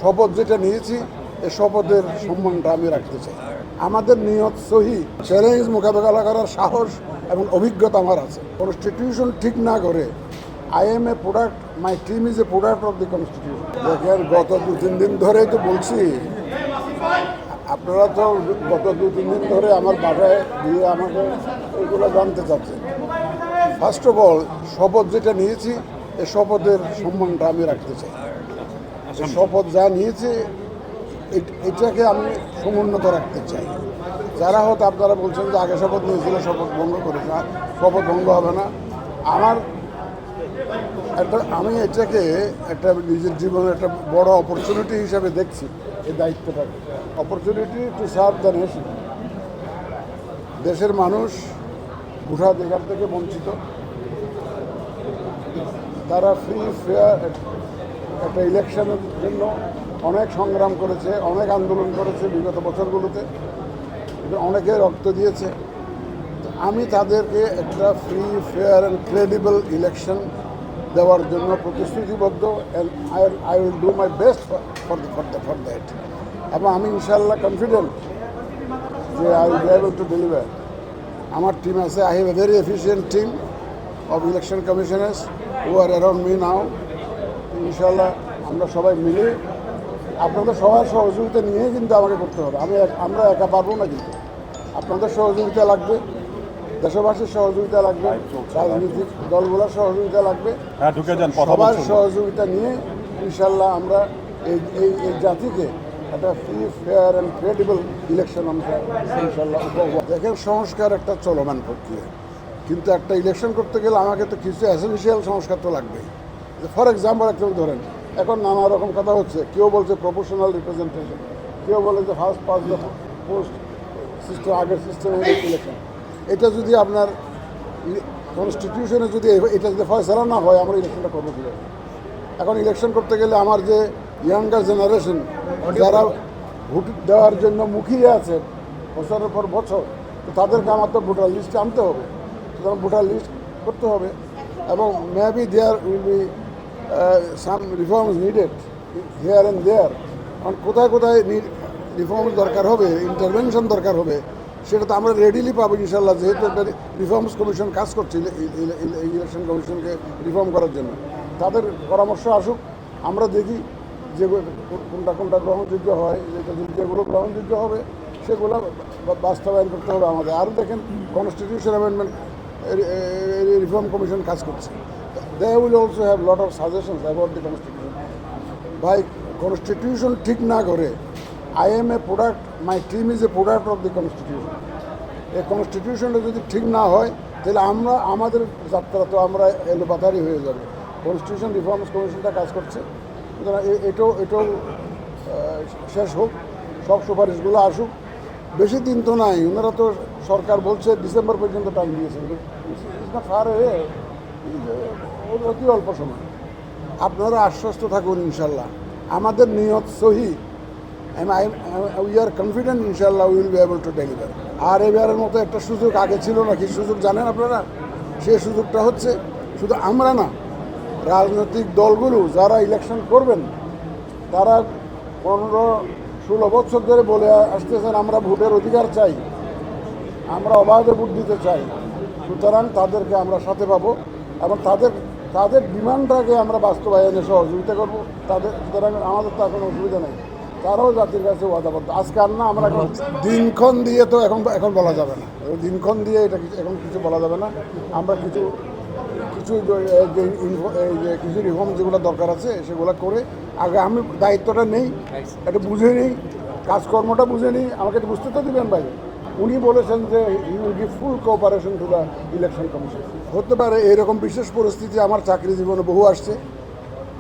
শপথ যেটা নিয়েছি এই শপথের সম্মানটা আমি রাখতে চাই। আমাদের নিয়ত সহি, চ্যালেঞ্জ মোকাবেলা করার সাহস এবং অভিজ্ঞতা আমার আছে। কনস্টিটিউশন ঠিক না করে I M A product, my team is a product of the constitution. দেখেন, গত 2-3 দিন ধরেই তো বলছি, আপনারা তো গত 2-3 দিন ধরে আমার বাসায় গিয়ে আমাকে এগুলো জানতে চাচ্ছেন। ফার্স্ট অফ অল, শপথ যেটা নিয়েছি এই শপথের সম্মানটা আমি রাখতে চাই। শপথ যা নিয়েছে এটাকে আমি সমুন্নত রাখতে চাই। যারা হয়তো আপনারা বলছেন যে আগে শপথ নিয়েছিল শপথ ভঙ্গ করেছে, শপথ ভঙ্গ হবে না। আমি এটাকে একটা নিজের জীবনের একটা বড় অপরচুনিটি হিসাবে দেখছি। এই দায়িত্বটাকে opportunity to serve the nation. দেশের মানুষ ভোটাধিকার থেকে বঞ্চিত, তারা ফ্রি ফেয়ার একটা ইলেকশনের জন্য অনেক সংগ্রাম করেছে, অনেক আন্দোলন করেছে বিগত বছরগুলোতে, অনেকে রক্ত দিয়েছে। আমি তাদেরকে একটা free fair and credible election দেওয়ার জন্য প্রতিশ্রুতিবদ্ধ। I will do my best for that. এবং আমি ইনশাল্লাহ কনফিডেন্ট যে I will be able to deliver. আমার টিম আছে, I have a very efficient team of election commissioners who are around me now. ইনশাল্লাহ আমরা সবাই মিলে আপনাদের সবার সহযোগিতা নিয়ে কিন্তু আমাকে করতে হবে। আমরা একা পারবো না, কিন্তু আপনাদের সহযোগিতা লাগবে, দেশবাসীর সহযোগিতা লাগবে, রাজনৈতিক দলগুলোর সহযোগিতা লাগবে। সবার সহযোগিতা নিয়ে ইনশাল্লাহ আমরা এই জাতিকে একটা free fair and credible election আমরা ইনশাল্লাহ উপভোগ। দেখেন, সংস্কার একটা চলমান প্রক্রিয়া, কিন্তু একটা ইলেকশন করতে গেলে আমাকে তো কিছু এসেনশিয়াল সংস্কার তো লাগবেই। ফর এক্সাম্পল একটা ধরেন, এখন নানা রকম কথা হচ্ছে। কেউ বলছে প্রপোর্শনাল রিপ্রেজেন্টেশন, কেউ বলে যে first pass the post system, আগের সিস্টেমে ইলেকশন। এটা যদি আপনার কনস্টিটিউশনে যদি এটা যদি ফয়সালা না হয়, আমরা ইলেকশনটা করবো কীভাবে? এখন ইলেকশন করতে গেলে আমার যে ইয়াঙ্গার জেনারেশন যারা ভোট দেওয়ার জন্য মুখিয়ে আছে বছরের পর বছর, তো তাদেরকে আমার তো ভোটার লিস্টে আনতে হবে। সুতরাং ভোটার লিস্ট করতে হবে, এবং maybe there will be some reforms needed here and there. কারণ কোথায় কোথায় রিফর্মস দরকার হবে, ইন্টারভেনশন দরকার হবে, সেটা তো আমরা রেডিলি পাবো ইনশাল্লাহ। যেহেতু একটা রিফর্মস কমিশন কাজ করছে ইলেকশন কমিশনকে রিফর্ম করার জন্য, তাদের পরামর্শ আসুক, আমরা দেখি যে কোনটা গ্রহণযোগ্য হয়, যেগুলো গ্রহণযোগ্য হবে সেগুলো বাস্তবায়ন করতে হবে আমাদের। আর দেখেন, কনস্টিটিউশন অ্যামেন্ডমেন্ট রিফর্ম কমিশন কাজ করছে। They will also have lot of suggestions about the constitution. ভাই, কনস্টিটিউশন ঠিক না করে I M A product, my team is a product of the constitution. এই কনস্টিটিউশনটা যদি ঠিক না হয়, তাহলে আমাদের যাত্রা তো আমরা এলোপাতারি হয়ে যাবে। কনস্টিটিউশন রিফর্মস কমিশনটা কাজ করছে, সুতরাং এটাও শেষ হোক, সব সুপারিশগুলো আসুক। বেশি দিন তো নাই, ওনারা তো সরকার বলছে ডিসেম্বর পর্যন্ত টাইম দিয়েছে। অতি অল্প সময়। আপনারা আশ্বস্ত থাকুন, ইনশাল্লাহ আমাদের নিয়ত সহি, উই আর কনফিডেন্ট ইনশাল্লাহ will be able to deliver. আর এবারের মতো একটা সুযোগ আগে ছিল না। কি সুযোগ জানেন আপনারা? সেই সুযোগটা হচ্ছে, শুধু আমরা না, রাজনৈতিক দলগুলো যারা ইলেকশন করবেন, তারা 15-16 বছর ধরে বলে আসতেছেন আমরা ভোটের অধিকার চাই, আমরা অবাধে ভোট দিতে চাই। সুতরাং তাদেরকে আমরা সাথে পাবো, এবং তাদের ডিমান্ডটাকে আমরা বাস্তবায়নে সহযোগিতা করবো তাদের। সুতরাং আমাদের তো এখন অসুবিধা নেই, তারাও জাতির কাছে ওয়াদাবদ্ধ। আজকে আর না, আমরা দিনক্ষণ দিয়ে তো এখন বলা যাবে না, দিনক্ষণ দিয়ে এটা এখন কিছু বলা যাবে না। আমরা কিছু রিফর্ম যেগুলো দরকার আছে সেগুলো করে আগে আমি দায়িত্বটা নেই, এটা বুঝে নিই, কাজকর্মটা বুঝে নিই। আমাকে এটা বুঝতে তো দিবেন ভাই। উনি বলেছেন যে he will give full cooperation to the election commission. হতে পারে এরকম বিশেষ পরিস্থিতি আমার চাকরি জীবনে বহু আসছে।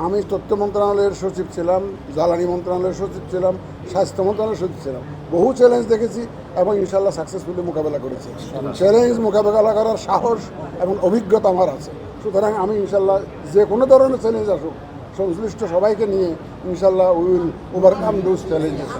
আমি তথ্য মন্ত্রণালয়ের সচিব ছিলাম, জ্বালানি মন্ত্রণালয়ের সচিব ছিলাম, স্বাস্থ্য মন্ত্রণালয়ের সচিব ছিলাম। বহু চ্যালেঞ্জ দেখেছি এবং ইনশাল্লাহ সাকসেসফুলি মোকাবেলা করেছি। চ্যালেঞ্জ মোকাবেলা করার সাহস এবং অভিজ্ঞতা আমার আছে। সুতরাং আমি ইনশাল্লাহ যে কোনো ধরনের চ্যালেঞ্জ আসুক, সংশ্লিষ্ট সবাইকে নিয়ে ইনশাল্লাহ we will overcome those challenges.